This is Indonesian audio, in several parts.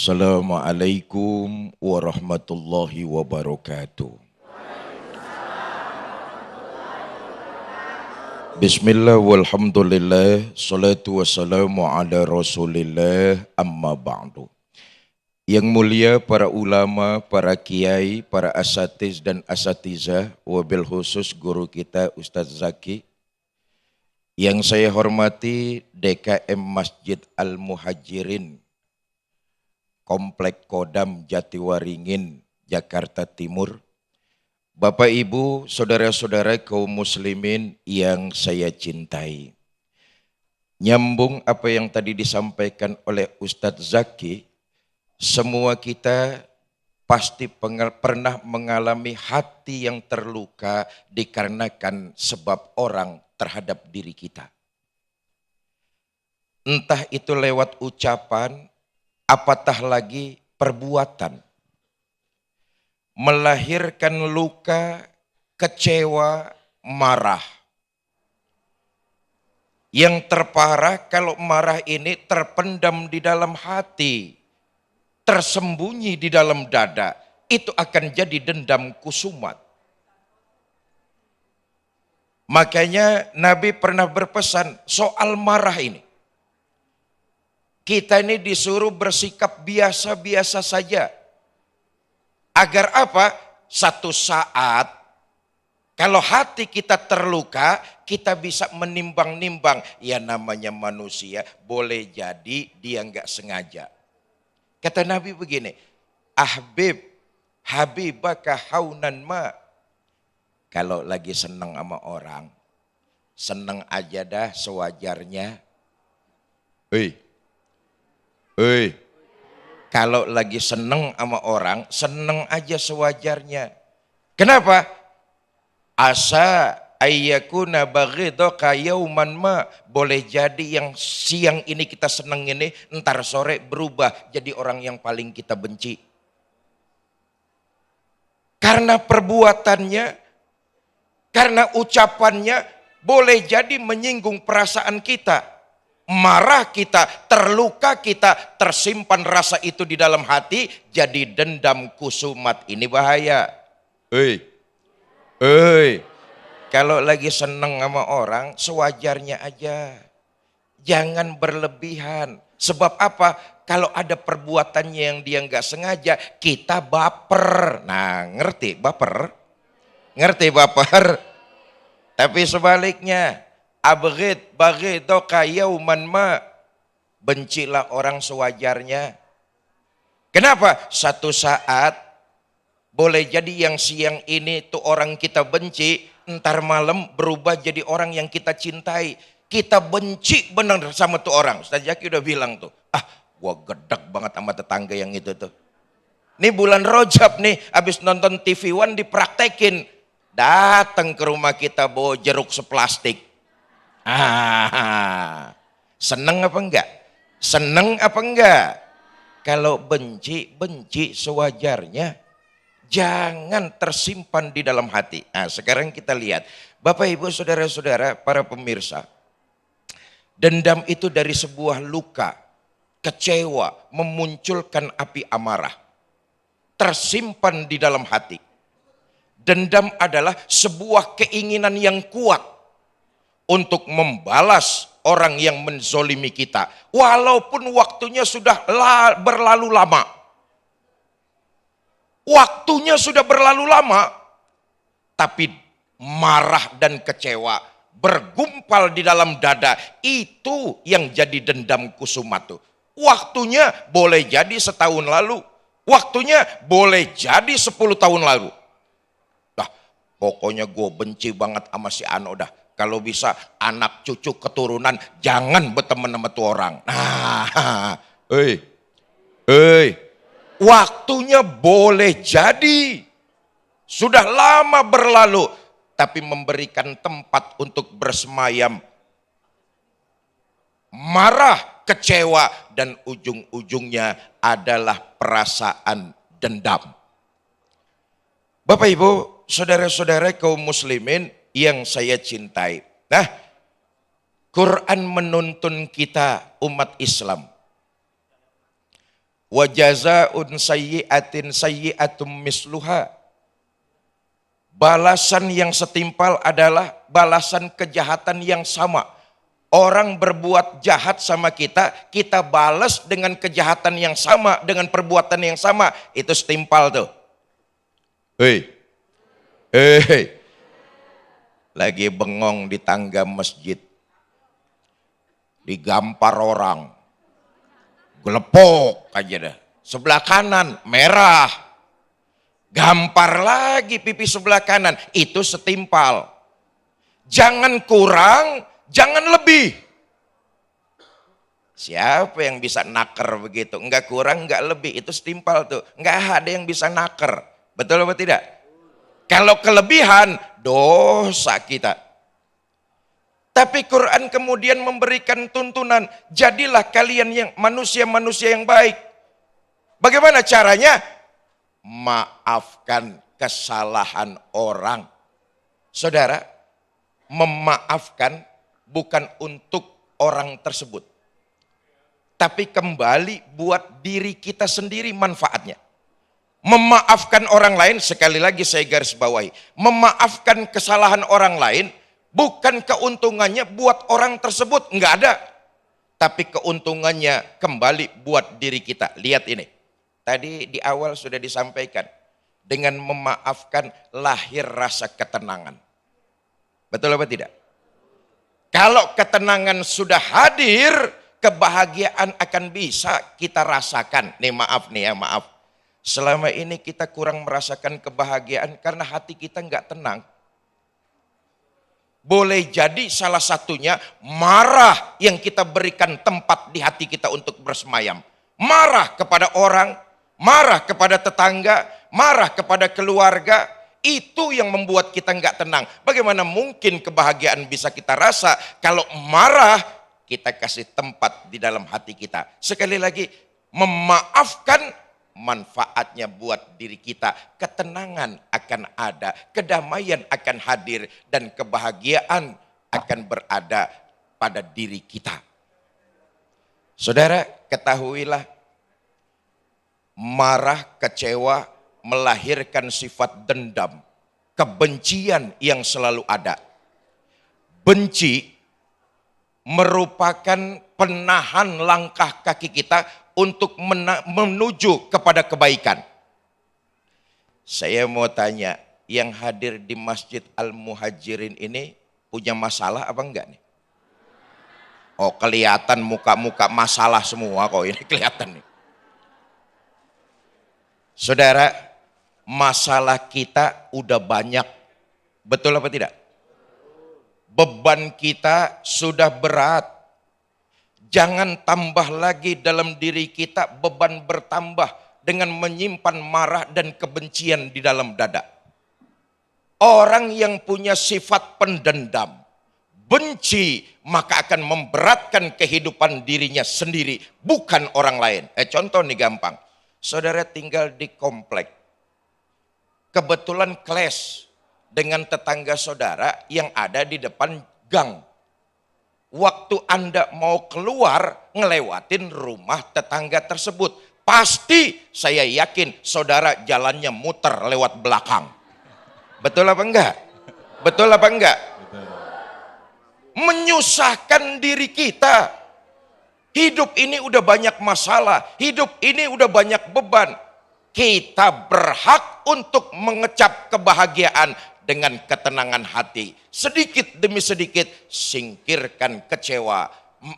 Assalamualaikum warahmatullahi wabarakatuh. Bismillah walhamdulillah, salatu wassalamu ala rasulillah, amma ba'du. Yang mulia para ulama, para kiai, para asatiz dan asatizah, wabil khusus guru kita Ustadz Zaki. Yang saya hormati DKM Masjid Al-Muhajirin, Komplek Kodam Jatiwaringin, Jakarta Timur. Bapak Ibu, saudara-saudara kaum muslimin yang saya cintai. Nyambung apa yang tadi disampaikan oleh Ustadz Zaki, semua kita pasti pernah mengalami hati yang terluka dikarenakan sebab orang terhadap diri kita. Entah itu lewat ucapan, apatah lagi perbuatan, melahirkan luka, kecewa, marah. Yang terparah kalau marah ini terpendam di dalam hati, tersembunyi di dalam dada, itu akan jadi dendam kusumat. Makanya Nabi pernah berpesan soal marah ini. Kita ini disuruh bersikap biasa-biasa saja. Agar apa? Satu saat kalau hati kita terluka, kita bisa menimbang-nimbang. Ya namanya manusia, boleh jadi dia enggak sengaja. Kata Nabi begini, Ahbib, habibaka haunan ma. Kalau lagi senang sama orang, senang aja dah sewajarnya. Kalau lagi seneng sama orang, seneng aja sewajarnya. Kenapa? Asa ayyakuna baghidaka yauman ma. Boleh jadi yang siang ini kita seneng ini, ntar sore berubah jadi orang yang paling kita benci. Karena perbuatannya, karena ucapannya, boleh jadi menyinggung perasaan kita. Marah kita, terluka kita, tersimpan rasa itu di dalam hati, jadi dendam kusumat. Ini bahaya. Kalau lagi seneng sama orang, sewajarnya aja. Jangan berlebihan. Sebab apa? Kalau ada perbuatannya yang dia nggak sengaja, kita baper. Nah, ngerti baper? Ngerti baper? Tapi sebaliknya, abghid baghidaka yauman ma. Bencilah orang sewajarnya. Kenapa? Satu saat boleh jadi yang siang ini tuh orang kita benci, entar malam berubah jadi orang yang kita cintai. Kita benci benar sama tuh orang. Ustaz Jaki udah bilang tuh, gua gedek banget sama tetangga yang itu tuh. Ini bulan Rajab nih, habis nonton TV One dipraktekin. Datang ke rumah kita bawa jeruk seplastik. Seneng apa enggak? Seneng apa enggak? Kalau benci, benci sewajarnya. Jangan tersimpan di dalam hati. Nah, sekarang kita lihat. Bapak Ibu saudara-saudara para pemirsa. Dendam itu dari sebuah luka, kecewa, memunculkan api amarah. Tersimpan di dalam hati. Dendam adalah sebuah keinginan yang kuat untuk membalas orang yang menzolimi kita. Walaupun waktunya sudah berlalu lama. Waktunya sudah berlalu lama. Tapi marah dan kecewa bergumpal di dalam dada. Itu yang jadi dendam kusumat tuh. Waktunya boleh jadi setahun lalu. Waktunya boleh jadi 10 tahun lalu. Pokoknya gue benci banget sama si Ano dah. Kalau bisa anak cucu keturunan jangan berteman sama tuh orang. Waktunya boleh jadi sudah lama berlalu, tapi memberikan tempat untuk bersemayam. Marah, kecewa, dan ujung-ujungnya adalah perasaan dendam. Bapak Ibu, saudara-saudara kaum muslimin yang saya cintai. Nah, Quran menuntun kita umat Islam Wa jazaa'un sayyi'atin sayyi'atum misluha. Balasan yang setimpal adalah balasan kejahatan yang sama. Orang berbuat jahat sama kita, kita balas dengan kejahatan yang sama, dengan perbuatan yang sama. Itu setimpal tuh. Hei. Lagi bengong di tangga masjid. Digampar orang. Gelepok aja dah. Sebelah kanan merah. Gampar lagi pipi sebelah kanan. Itu setimpal. Jangan kurang, jangan lebih. Siapa yang bisa naker begitu? Enggak kurang, enggak lebih. Itu setimpal tuh. Enggak ada yang bisa naker. Betul apa tidak? Kalau kelebihan, dosa kita. Tapi Quran kemudian memberikan tuntunan. Jadilah kalian yang manusia-manusia yang baik. Bagaimana caranya? Maafkan kesalahan orang. Saudara, memaafkan bukan untuk orang tersebut. Tapi kembali buat diri kita sendiri manfaatnya. Memaafkan orang lain, sekali lagi saya garis bawahi. Memaafkan kesalahan orang lain, bukan keuntungannya buat orang tersebut, enggak ada. Tapi keuntungannya kembali buat diri kita. Lihat ini. Tadi di awal sudah disampaikan. Dengan memaafkan lahir rasa ketenangan. Betul apa tidak? Kalau ketenangan sudah hadir, kebahagiaan akan bisa kita rasakan. Nih maaf nih ya, maaf. Selama ini kita kurang merasakan kebahagiaan karena hati kita enggak tenang. Boleh jadi salah satunya marah yang kita berikan tempat di hati kita untuk bersemayam. Marah kepada orang, marah kepada tetangga, marah kepada keluarga. Itu yang membuat kita enggak tenang. Bagaimana mungkin kebahagiaan bisa kita rasa kalau marah kita kasih tempat di dalam hati kita. Sekali lagi, memaafkan manfaatnya buat diri kita. Ketenangan akan ada, kedamaian akan hadir, dan kebahagiaan akan berada pada diri kita. Saudara, ketahuilah, marah, kecewa melahirkan sifat dendam, kebencian yang selalu ada. Benci merupakan penahan langkah kaki kita untuk menuju kepada kebaikan. Saya mau tanya, yang hadir di Masjid Al-Muhajirin ini punya masalah apa enggak nih? Oh, kelihatan muka-muka masalah semua kok, ini kelihatan nih. Saudara, masalah kita udah banyak. Betul apa tidak? Beban kita sudah berat. Jangan tambah lagi dalam diri kita beban bertambah dengan menyimpan marah dan kebencian di dalam dada. Orang yang punya sifat pendendam, benci, maka akan memberatkan kehidupan dirinya sendiri, bukan orang lain. Contoh nih gampang. Saudara tinggal di komplek. Kebetulan clash dengan tetangga saudara yang ada di depan gang. Waktu Anda mau keluar, ngelewatin rumah tetangga tersebut. Pasti saya yakin saudara jalannya muter lewat belakang. Betul apa enggak? Betul apa enggak? Menyusahkan diri kita. Hidup ini udah banyak masalah. Hidup ini udah banyak beban. Kita berhak untuk mengecap kebahagiaan dengan ketenangan hati. Sedikit demi sedikit singkirkan kecewa,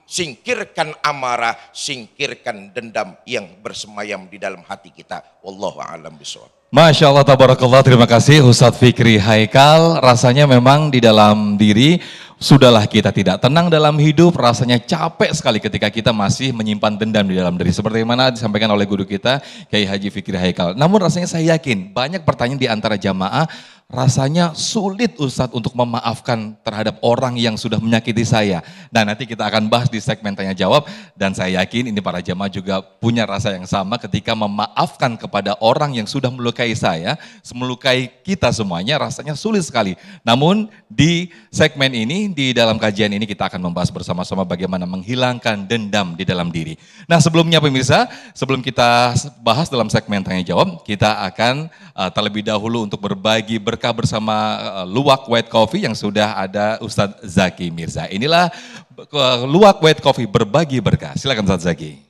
singkirkan amarah, singkirkan dendam yang bersemayam di dalam hati kita. Wallahu a'lam bishawab. Masya Allah, tabarakallah, terima kasih Ustadz Fikri Haikal. Rasanya memang di dalam diri, sudahlah kita tidak tenang dalam hidup, rasanya capek sekali ketika kita masih menyimpan dendam di dalam diri. Seperti mana disampaikan oleh guru kita, Kiai Haji Fikri Haikal. Namun rasanya saya yakin, banyak pertanyaan di antara jamaah, rasanya sulit Ustadz untuk memaafkan terhadap orang yang sudah menyakiti saya. Nah nanti kita akan bahas di segmen tanya jawab dan saya yakin ini para jemaah juga punya rasa yang sama ketika memaafkan kepada orang yang sudah melukai saya, melukai kita semuanya rasanya sulit sekali. Namun di segmen ini, di dalam kajian ini kita akan membahas bersama-sama bagaimana menghilangkan dendam di dalam diri. Nah sebelumnya pemirsa, sebelum kita bahas dalam segmen tanya jawab, kita akan terlebih dahulu untuk berbagi berkah bersama Luwak White Coffee yang sudah ada Ustadz Zaki Mirza. Inilah Luwak White Coffee berbagi berkah. Silakan Ustadz Zaki.